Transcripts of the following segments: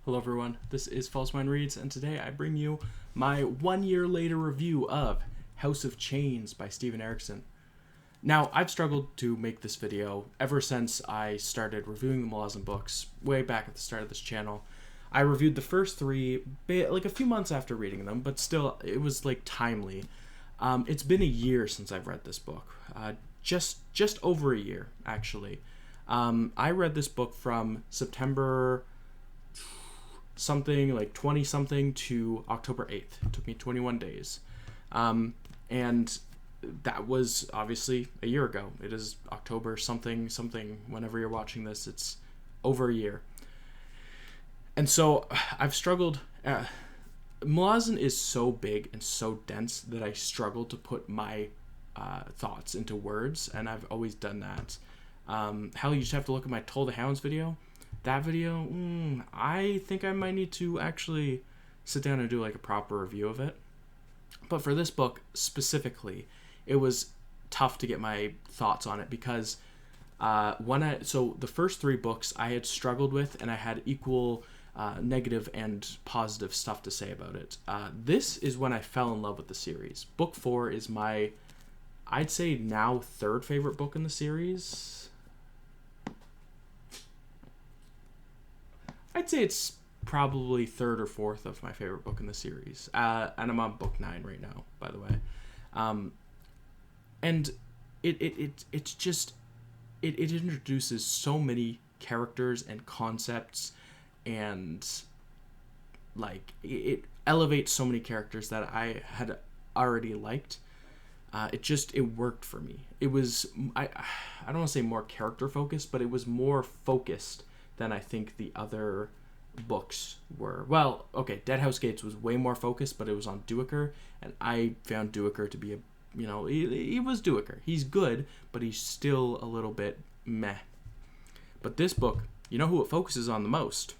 Hello everyone, this is False Mind Reads, and today I bring you my 1 year later review of House of Chains by Steven Erikson. Now, I've struggled to make this video ever since I started reviewing the Malazan books, way back at the start of this channel. I reviewed the first three like a few months after reading them, but still, it was like timely. It's been a year since I've read this book, just over a year, actually. I read this book from September something like 20 something to October 8th. It took me 21 days. And that was obviously a year ago. It is October something whenever you're watching this. It's over a year. And so I've struggled. Malazan is so big and so dense that I struggle to put my thoughts into words, and I've always done that. Hell, you just have to look at my Toll the Hounds video. That video, I think I might need to actually sit down and do like a proper review of it. But for this book specifically, it was tough to get my thoughts on it because so the first three books I had struggled with, and I had equal negative and positive stuff to say about it. This is when I fell in love with the series. Book 4 is my, I'd say now, third favorite book in the series. I'd say it's probably third or fourth of my favorite book in the series. And I'm on book 9 right now, by the way. And it's just, it introduces so many characters and concepts, and like it elevates so many characters that I had already liked. It worked for me. It was, I don't want to say more character focused, but it was more focused than I think the other books were. Well, okay, Deadhouse Gates was way more focused, but it was on Duiker, and I found Duiker to be he was Duiker. He's good, but he's still a little bit meh. But this book, you know who it focuses on the most?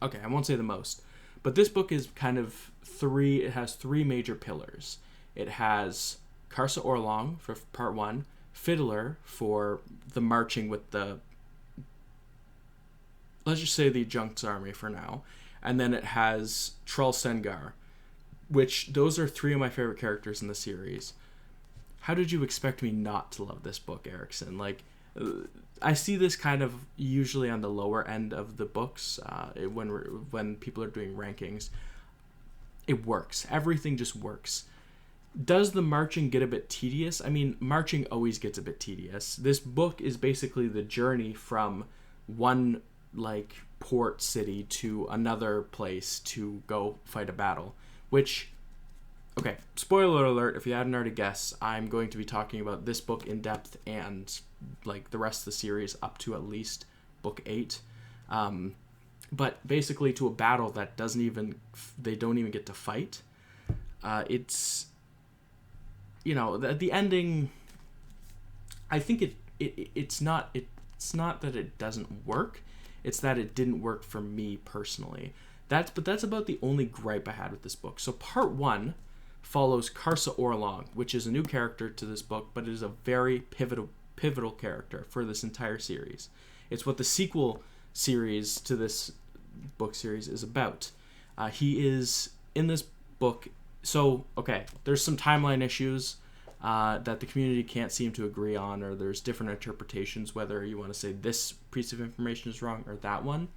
Okay, I won't say the most, but this book is kind of it has three major pillars. It has Karsa Orlong for part 1, Fiddler for the marching with the, let's just say, the Adjunct's army for now. And then it has Trull Sengar, which those are three of my favorite characters in the series. How did you expect me not to love this book, Erikson? Like, I see this kind of usually on the lower end of the books when people are doing rankings. It works. Everything just works. Does the marching get a bit tedious? I mean, marching always gets a bit tedious. This book is basically the journey from one like port city to another place to go fight a battle, which, okay, spoiler alert if you hadn't already guessed, I'm going to be talking about this book in depth and like the rest of the series up to at least book 8, but basically to a battle that they don't even get to fight. It's, the ending, I think it's not that it doesn't work. It's that it didn't work for me personally. That's about the only gripe I had with this book. So part 1 follows Karsa Orlong, which is a new character to this book, but it is a very pivotal character for this entire series. It's what the sequel series to this book series is about. He is in this book. So, okay, there's some timeline issues that the community can't seem to agree on, or there's different interpretations whether you want to say this piece of information is wrong or that one.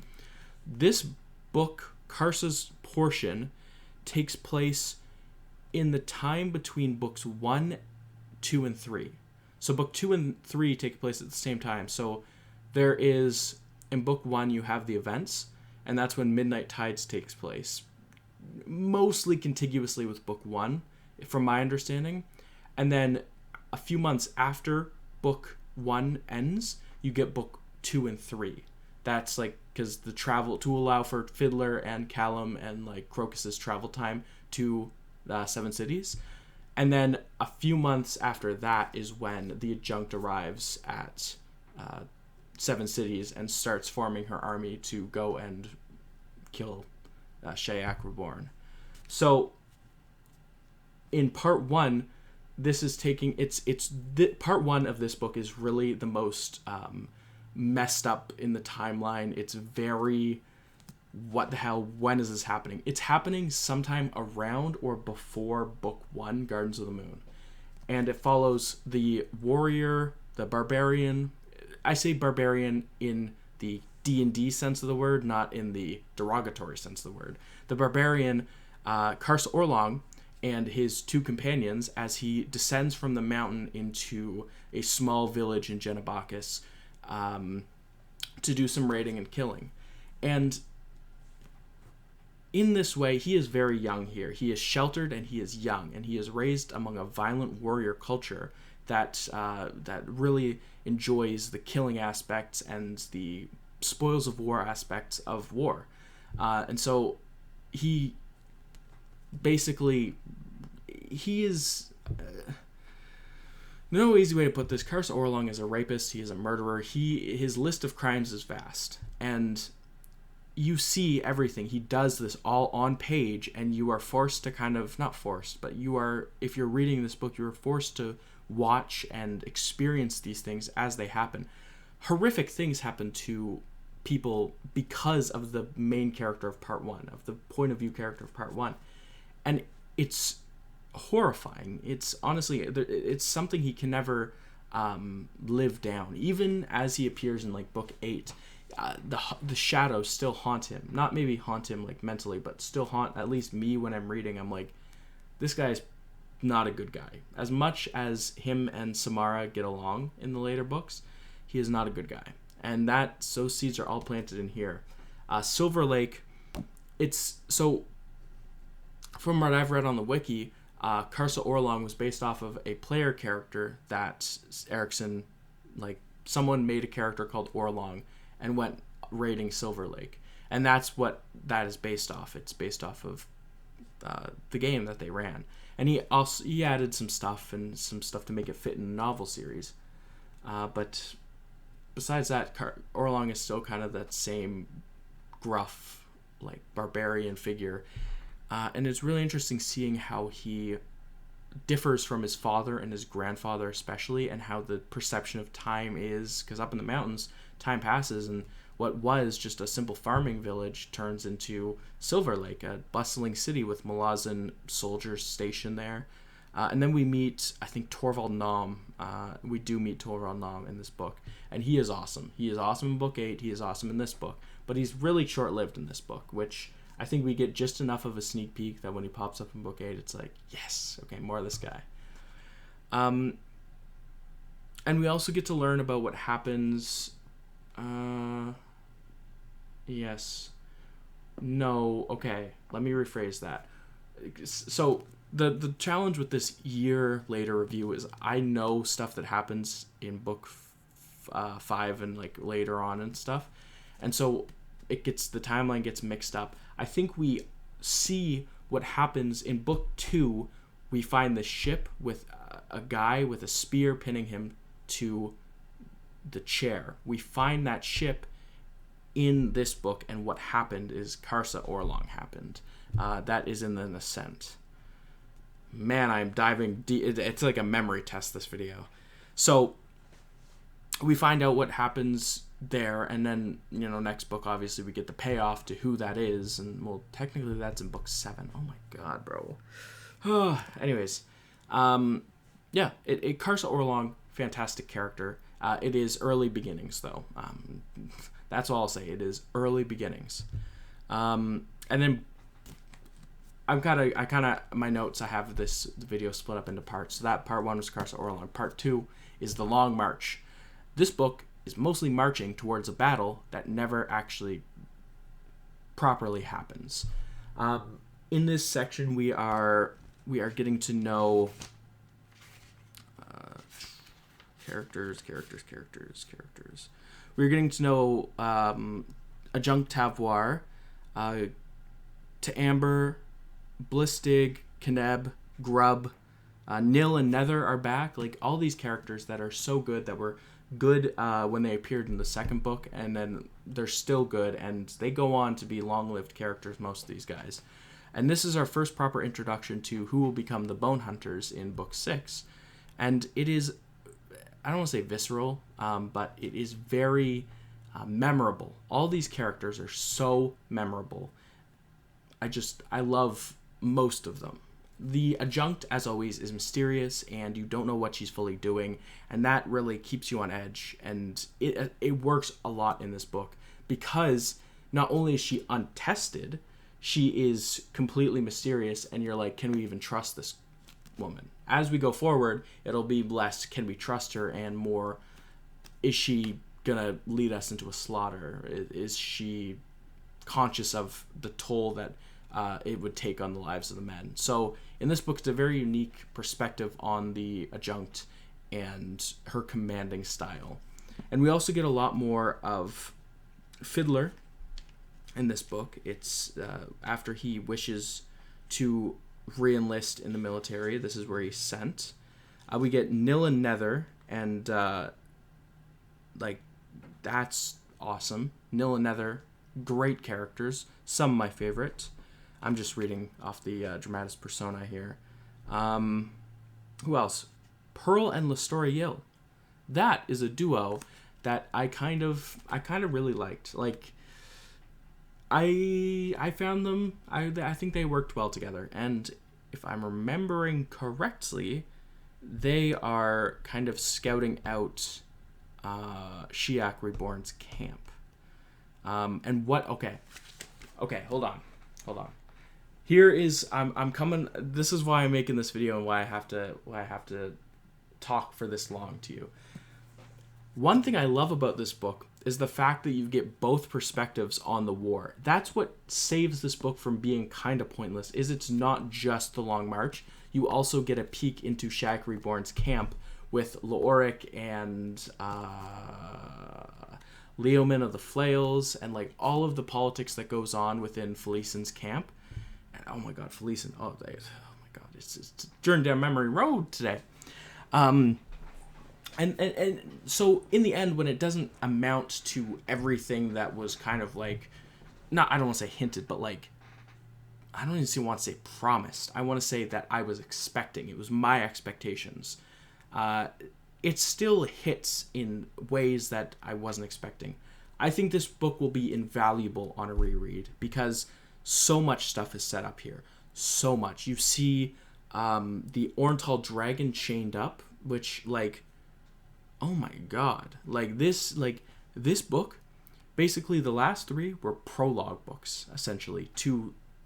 This book, Karsa's portion, takes place in the time between books 1, 2, and 3. So book 2 and 3 take place at the same time. So there is, in book 1, you have the events, and that's when Midnight Tides takes place, mostly contiguously with book 1, from my understanding. And then a few months after book 1 ends, you get book 2 and 3. That's like because the travel to allow for Fiddler and Callum and like Crocus's travel time to 7 cities. And then a few months after that is when the Adjunct arrives at 7 cities and starts forming her army to go and kill Shayak Reborn. So in part 1, this is taking part 1 of this book is really the most messed up in the timeline. It's very what the hell, when is this happening? It's happening sometime around or before book 1, Gardens of the Moon. And it follows the warrior, the barbarian. I say barbarian in the D&D sense of the word, not in the derogatory sense of the word. The barbarian, Karsa Orlong, and his 2 companions as he descends from the mountain into a small village in Genebakis to do some raiding and killing. And in this way, he is very young here. He is sheltered and he is young, and he is raised among a violent warrior culture that really enjoys the killing aspects and the spoils of war aspects of war. And so he basically, he is... no easy way to put this. Karsa Orlong is a rapist. He is a murderer. His list of crimes is vast. And you see everything. He does this all on page, and you are forced to kind of, not forced, but you are, if you're reading this book, you're forced to watch and experience these things as they happen. Horrific things happen to people because of the main character of part 1, of the point of view character of part 1. And it's horrifying. It's honestly, it's something he can never live down. Even as he appears in like book 8, the shadows still haunt him. Not maybe haunt him like mentally, but still haunt at least me when I'm reading. I'm like, this guy's not a good guy. As much as him and Samara get along in the later books, he is not a good guy. And those seeds are all planted in here. Silver Lake, it's, so from what I've read on the wiki, Karsa Orlong was based off of a player character that Erikson, like, someone made a character called Orlong and went raiding Silver Lake. And that's what that is based off. It's based off of the game that they ran. And he added some stuff to make it fit in the novel series. But besides that, Orlong is still kind of that same gruff, like, barbarian figure. And it's really interesting seeing how he differs from his father and his grandfather especially, and how the perception of time is, because up in the mountains, time passes, and what was just a simple farming village turns into Silver Lake, a bustling city with Malazan soldiers stationed there. And then we meet, I think, Torvald Nom. We do meet Torvald Nom in this book, and he is awesome. He is awesome in book 8. He is awesome in this book, but he's really short-lived in this book, which I think we get just enough of a sneak peek that when he pops up in book 8, it's like, yes, okay, more of this guy. And we also get to learn about what happens. Yes. No. Okay. Let me rephrase that. So the challenge with this year later review is I know stuff that happens in book 5 and like later on and stuff, and so the timeline gets mixed up. I think we see what happens in book 2. We find the ship with a guy with a spear pinning him to the chair. We find that ship in this book, and what happened is Karsa Orlong happened. That is in the Ascent. Man, I'm diving deep. It's like a memory test, this video. So we find out what happens there, and then, next book, obviously, we get the payoff to who that is, and, well, technically that's in book 7. Oh my god, bro. Anyways, yeah, Karsa Orlong, fantastic character. It is early beginnings, though. That's all I'll say. It is early beginnings. And then my notes, I have this video split up into parts. So that part 1 was Karsa Orlong. Part 2 is The Long March. This book is mostly marching towards a battle that never actually properly happens. In this section, we are getting to know characters. We're getting to know Adjunct Tavoir, to Amber, Blistig, Keneb, Grub, Nil and Nether are back. Like, all these characters that are so good, that were good when they appeared in the second book, and then they're still good, and they go on to be long-lived characters, most of these guys. And this is our first proper introduction to who will become the Bone Hunters in book 6. And it is, I don't want to say visceral, but it is very memorable. All these characters are so memorable. I love most of them. The adjunct, as always, is mysterious, and you don't know what she's fully doing, and that really keeps you on edge. And it works a lot in this book because not only is she untested, she is completely mysterious, and you're like, can we even trust this woman? As we go forward, it'll be less, can we trust her, and more, is she gonna lead us into a slaughter? Is she conscious of the toll that it would take on the lives of the men? So in this book, it's a very unique perspective on the adjunct and her commanding style. And we also get a lot more of Fiddler in this book. It's after he wishes to re-enlist in the military. This is where he's sent. We get Nil and Nether, and that's awesome. Nil and Nether, great characters. Some of my favorite. I'm just reading off the dramatis persona here. Who else? Pearl and Lestoriel. That is a duo that I kind of really liked. Like, I found them. I think they worked well together. And if I'm remembering correctly, they are kind of scouting out Shiak Reborn's camp. And what? Okay, hold on. Here is I'm coming. This is why I'm making this video and why I have to talk for this long to you. One thing I love about this book is the fact that you get both perspectives on the war. That's what saves this book from being kind of pointless. Is it's not just the Long March. You also get a peek into Shiak Reborn's camp with Leoric and Leomin of the Flails, and like all of the politics that goes on within Felison's camp. And oh my god, Felison! Oh my god, it's journey down memory road today. And so in the end, when it doesn't amount to everything that was kind of like, not, I don't want to say hinted, but like, I don't even want to say promised. I want to say that I was expecting. It was my expectations. It still hits in ways that I wasn't expecting. I think this book will be invaluable on a reread because so much stuff is set up here. So much. You see the Orenthal dragon chained up, which, like, oh my god. Like this book, basically the last three were prologue books, essentially.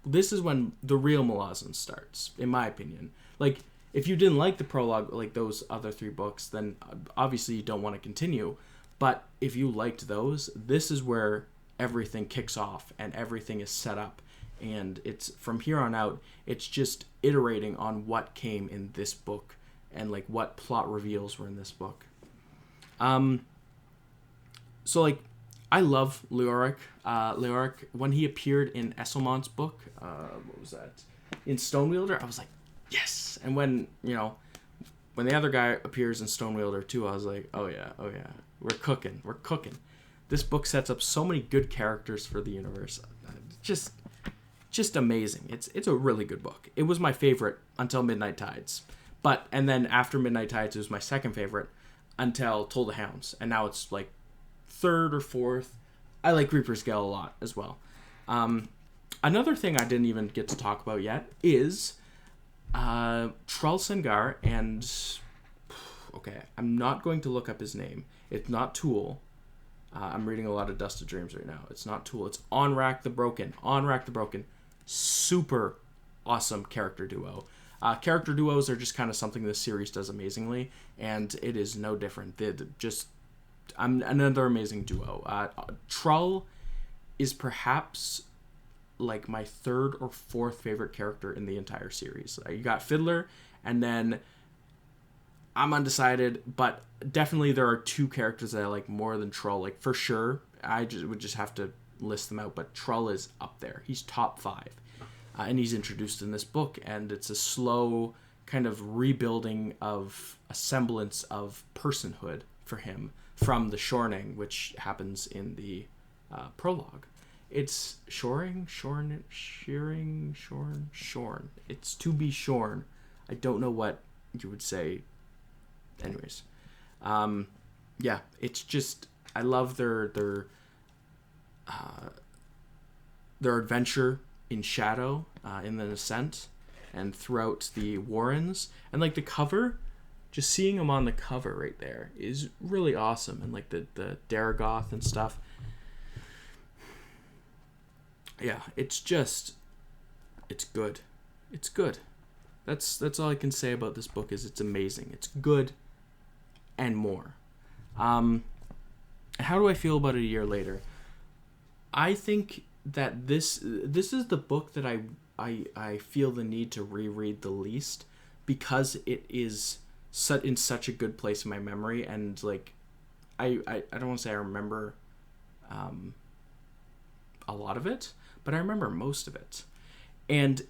This is when the real Malazan starts, in my opinion. Like, if you didn't like the prologue, like those other three books, then obviously you don't want to continue. But if you liked those, this is where everything kicks off and everything is set up. And it's from here on out, it's just iterating on what came in this book and like what plot reveals were in this book. So like, I love Leoric. Leoric, when he appeared in Esselmont's book, what was that? In Stonewielder, I was like, yes. And when the other guy appears in Stonewielder too, I was like, oh yeah, we're cooking. This book sets up so many good characters for the universe. Just amazing. It's a really good book. It was my favorite until Midnight Tides, and then after Midnight Tides, it was my second favorite until Toll the Hounds, and now it's like third or fourth. I like Reaper's Gale a lot as well. Another thing I didn't even get to talk about yet is Trull Sengar and okay, I'm not going to look up his name. It's not Tool. I'm reading a lot of Dust of Dreams right now. It's not Tool. It's Onrak the Broken. Super awesome character duo. Character duos are just kind of something this series does amazingly, and it is no different. Another amazing duo. Trull is perhaps like my third or fourth favorite character in the entire series. You got Fiddler, and then I'm undecided, but definitely there are two characters that I like more than Trull. Like, for sure, I would just have to list them out, but Trull is up there. He's top 5. And he's introduced in this book, and it's a slow kind of rebuilding of a semblance of personhood for him from the shorning, which happens in the prologue. It's shorn. It's to be shorn. I don't know what you would say. Anyways, yeah, it's just, I love their their adventure in Shadow, in the Ascent, and throughout the Warrens. And like the cover, just seeing them on the cover right there is really awesome. And like the Daragoth and stuff. Yeah, it's good. It's good. That's all I can say about this book is it's amazing. It's good and more. How do I feel about it a year later? I think that this is the book that I feel the need to reread the least, because it is in such a good place in my memory, and like I don't want to say I remember a lot of it, but I remember most of it. And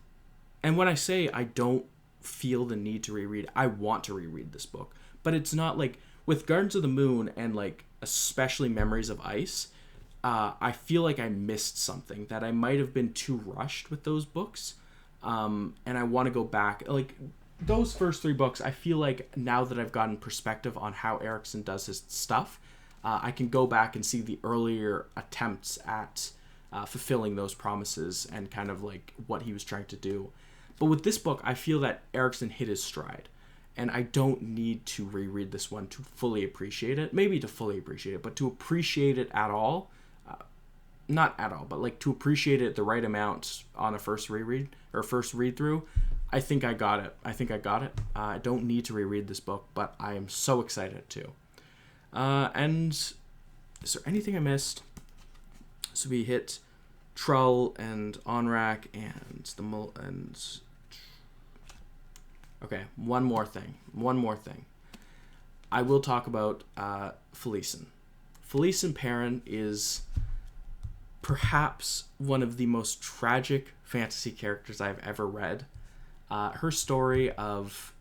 when I say I don't feel the need to reread, I want to reread this book. But it's not like with Gardens of the Moon and like especially Memories of Ice, I feel like I missed something, that I might have been too rushed with those books. And I want to go back. Like those first 3 books, I feel like now that I've gotten perspective on how Erikson does his stuff, I can go back and see the earlier attempts at fulfilling those promises and kind of like what he was trying to do. But with this book, I feel that Erikson hit his stride, and I don't need to reread this one to fully appreciate it. Maybe to fully appreciate it, but to appreciate it at all, not at all, but like to appreciate it the right amount on a first reread or first read through, I think I got it. I don't need to reread this book, but I am so excited to. And is there anything I missed? So we hit Trull and Onrak and okay, one more thing. I will talk about Felicen. Felicen Perrin is perhaps one of the most tragic fantasy characters I've ever read. Her story of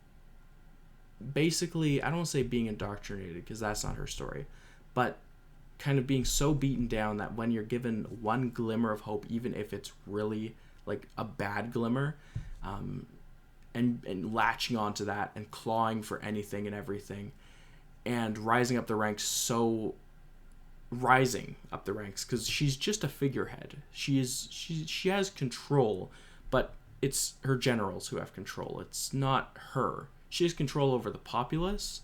basically, I don't want to say being indoctrinated, because that's not her story, but kind of being so beaten down that when you're given one glimmer of hope, even if it's really like a bad glimmer, and latching onto that and clawing for anything and everything, and rising up the ranks, because she's just a figurehead. She has control, but it's her generals who have control. It's not her. She has control over the populace,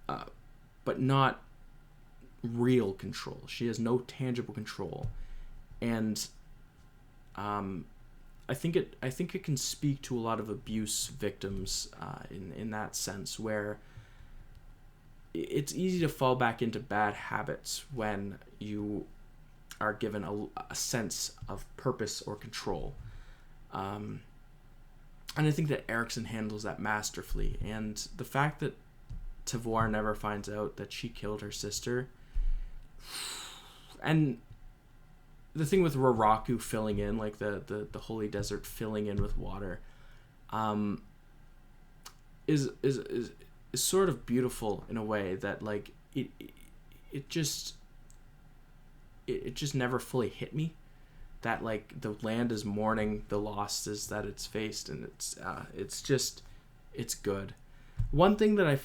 but not real control. She has no tangible control, and I think it can speak to a lot of abuse victims in that sense, where it's easy to fall back into bad habits when you are given a sense of purpose or control. And I think that Erikson handles that masterfully. And the fact that Tavour never finds out that she killed her sister, and the thing with Raraku filling in, like the holy desert filling in with water, is sort of beautiful in a way that like it just never fully hit me, that like the land is mourning the losses that it's faced, and it's good. One thing that I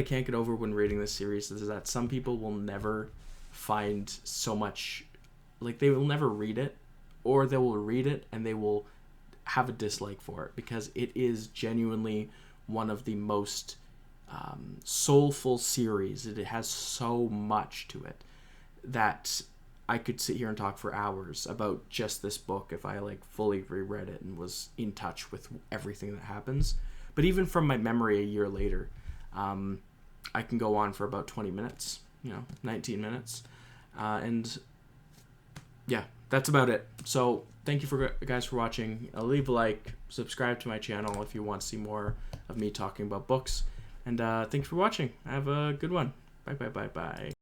can't get over when reading this series is that some people will never find so much, like they will never read it, or they will read it and they will have a dislike for it, because it is genuinely one of the most soulful series. It has so much to it that I could sit here and talk for hours about just this book if I like fully reread it and was in touch with everything that happens. But even from my memory a year later, I can go on for about 20 minutes, 19 minutes. And yeah, that's about it. So thank you guys for watching. Leave a like, subscribe to my channel if you want to see more of me talking about books. And thanks for watching. Have a good one. Bye.